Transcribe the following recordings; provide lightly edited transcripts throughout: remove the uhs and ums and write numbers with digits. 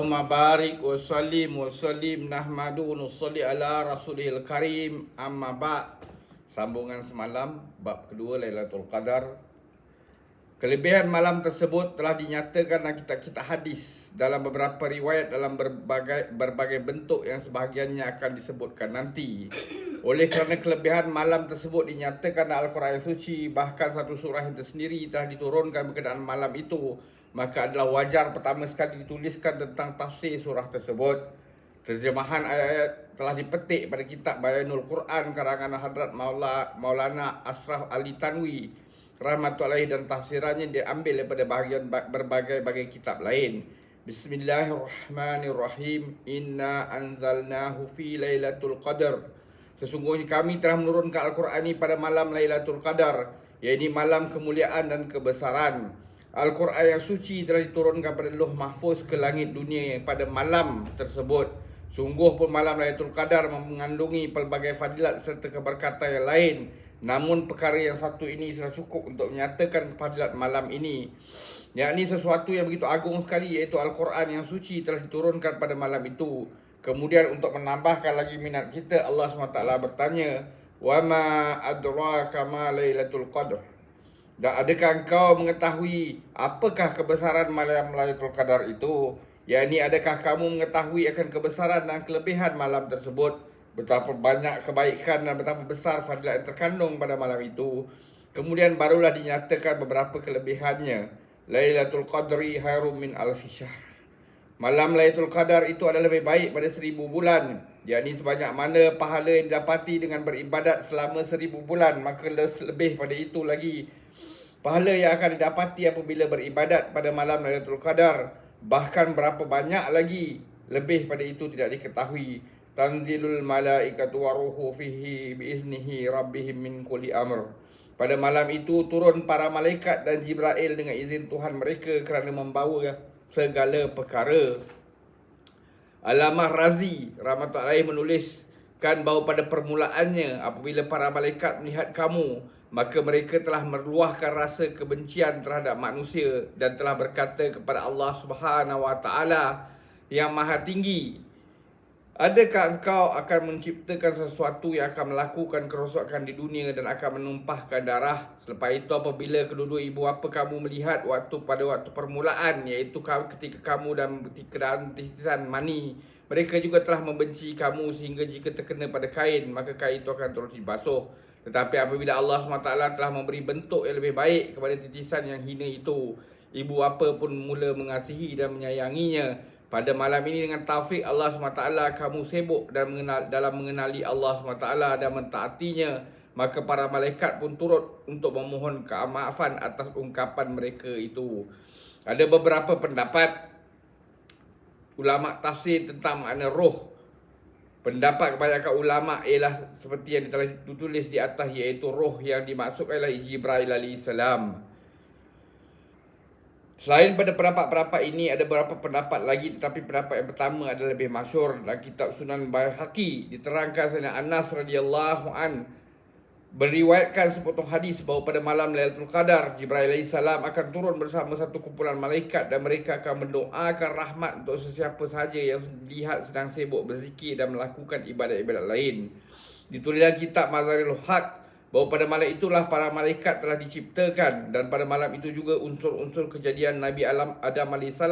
Allahumma barik wa sallim nahmadu wa nusalli ala rasulil karim amma ba'. Sambungan semalam bab kedua Lailatul Qadar. Kelebihan malam tersebut telah dinyatakan dalam kitab-kitab hadis dalam beberapa riwayat dalam berbagai bentuk yang sebahagiannya akan disebutkan nanti. Oleh kerana kelebihan malam tersebut dinyatakan dalam Al-Quran yang suci, bahkan satu surah yang tersendiri telah diturunkan berkenaan malam itu, maka adalah wajar pertama sekali dituliskan tentang tafsir surah tersebut. Terjemahan ayat telah dipetik pada kitab Bayanul Quran karangan Hadrat Maulana Ashraf Ali Tanwi rahmatullahi, dan tafsirannya diambil daripada berbagai kitab lain. Bismillahirrahmanirrahim. Inna anzalnahu fi Lailatul Qadar. Sesungguhnya kami telah menurunkan Al-Quran ini pada malam Lailatul Qadar, iaitu malam kemuliaan dan kebesaran. Al-Quran yang suci telah diturunkan pada Lauh Mahfuz ke langit dunia pada malam tersebut. Sungguh pun malam Lailatul Qadar mengandungi pelbagai fadilat serta keberkatan yang lain. Namun perkara yang satu ini sudah cukup untuk menyatakan fadilat malam ini, yakni sesuatu yang begitu agung sekali, iaitu Al-Quran yang suci telah diturunkan pada malam itu. Kemudian untuk menambahkan lagi minat kita, Allah SWT bertanya, "Wa ma adraka ma Lailatul Qadar?" Dan adakah engkau mengetahui apakah kebesaran malam Lailatul Qadar itu? Yakni adakah kamu mengetahui akan kebesaran dan kelebihan malam tersebut? Betapa banyak kebaikan dan betapa besar fadilat yang terkandung pada malam itu. Kemudian barulah dinyatakan beberapa kelebihannya. Lailatul Qadri khairum min alfi syahr. Malam Lailatul Qadar itu adalah lebih baik pada 1000 bulan. Yakni sebanyak mana pahala yang didapati dengan beribadat selama 1000 bulan, maka lebih pada itu lagi pahala yang akan didapati apabila beribadat pada malam Lailatul Qadar. Bahkan berapa banyak lagi lebih pada itu tidak diketahui. Tanzilul malaikatu waruhu fihi biiznihi rabbihim min kulli amr. Pada malam itu turun para malaikat dan Jibril dengan izin Tuhan mereka kerana membawa segala perkara. Allamah Razi rahmatullahi menuliskan bahawa pada permulaannya apabila para malaikat melihat kamu, maka mereka telah meluahkan rasa kebencian terhadap manusia dan telah berkata kepada Allah Subhanahu Wa Taala yang Maha Tinggi, "Adakah engkau akan menciptakan sesuatu yang akan melakukan kerosakan di dunia dan akan menumpahkan darah? Selepas itu apabila kedua-dua ibu bapa kamu melihat pada waktu permulaan, iaitu ketika kamu dan titisan mani, mereka juga telah membenci kamu sehingga jika terkena pada kain, maka kain itu akan terus dibasuh. Tetapi apabila Allah SWT telah memberi bentuk yang lebih baik kepada titisan yang hina itu, ibu bapa pun mula mengasihi dan menyayanginya. Pada malam ini dengan taufik Allah SWT kamu sibuk dalam mengenali Allah SWT dan mentaatinya, maka para malaikat pun turut untuk memohon kemaafan atas ungkapan mereka itu." Ada beberapa pendapat ulama tafsir tentang makna roh. Pendapat kebanyakan ulama ialah seperti yang telah ditulis di atas, iaitu roh yang dimaksudkan adalah Jibril alaihissalam. Selain pada pendapat-pendapat ini, ada beberapa pendapat lagi, tetapi pendapat yang pertama adalah lebih masyhur. Dalam kitab Sunan Baihaqi diterangkan Sayyidina Anas radhiyallahu an beriwayatkan sepotong hadis bahawa pada malam Lailatul Qadar, Jibril alaihissalam akan turun bersama satu kumpulan malaikat dan mereka akan mendoakan rahmat untuk sesiapa sahaja yang dilihat sedang sibuk berzikir dan melakukan ibadat-ibadat lain. Ditulis dalam kitab Mazaril Haq bahawa pada malam itulah para malaikat telah diciptakan, dan pada malam itu juga unsur-unsur kejadian Nabi Adam AS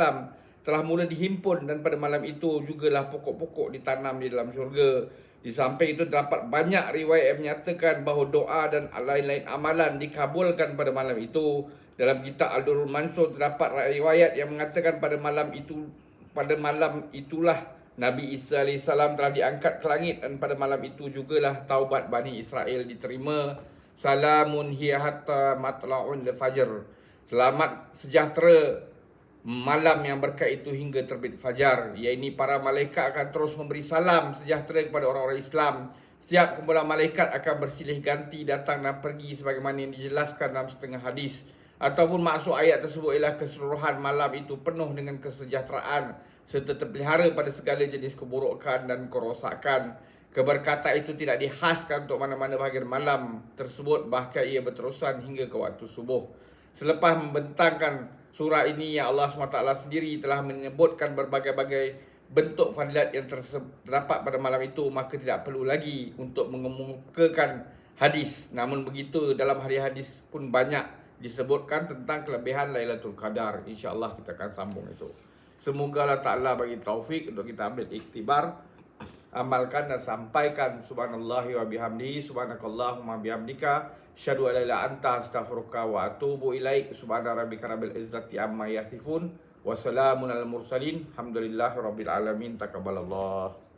telah mula dihimpun, dan pada malam itu jugalah pokok-pokok ditanam di dalam syurga. Di samping itu terdapat banyak riwayat yang menyatakan bahawa doa dan lain-lain amalan dikabulkan pada malam itu. Dalam kitab Al-Durrul Mansur terdapat riwayat yang mengatakan pada malam itulah Nabi Isa AS telah diangkat ke langit, dan pada malam itu jugalah taubat Bani Israel diterima. Salamun hiya hatta matla'un fajr. Selamat sejahtera malam yang berkat itu hingga terbit fajar. Iaitu para malaikat akan terus memberi salam sejahtera kepada orang-orang Islam. Setiap kumpulan malaikat akan bersilih ganti datang dan pergi sebagaimana yang dijelaskan dalam setengah hadis. Ataupun maksud ayat tersebut ialah keseluruhan malam itu penuh dengan kesejahteraan serta terpelihara pada segala jenis keburukan dan kerosakan. Keberkatan itu tidak dihaskan untuk mana-mana bahagian malam tersebut, bahkan ia berterusan hingga ke waktu subuh. Selepas membentangkan surah ini yang Allah SWT sendiri telah menyebutkan berbagai-bagai bentuk fadilat yang terdapat pada malam itu, maka tidak perlu lagi untuk mengemukakan hadis. Namun begitu, dalam hadis-hadis pun banyak disebutkan tentang kelebihan Lailatul Qadar. InsyaAllah kita akan sambung itu. Semoga Allah Ta'ala bagi taufik untuk kita ambil iktibar, amalkan dan sampaikan. Subhanallahi wa bihamdihi, subhanakallahumma bihamdika, asyhadu an la ilaha illa anta, astaghfiruka wa atubu ilaik. Subhana rabbika rabbil izzati amma yasifun, wa salamun alal mursalin, alhamdulillahi rabbil alamin. Taqabbalallah.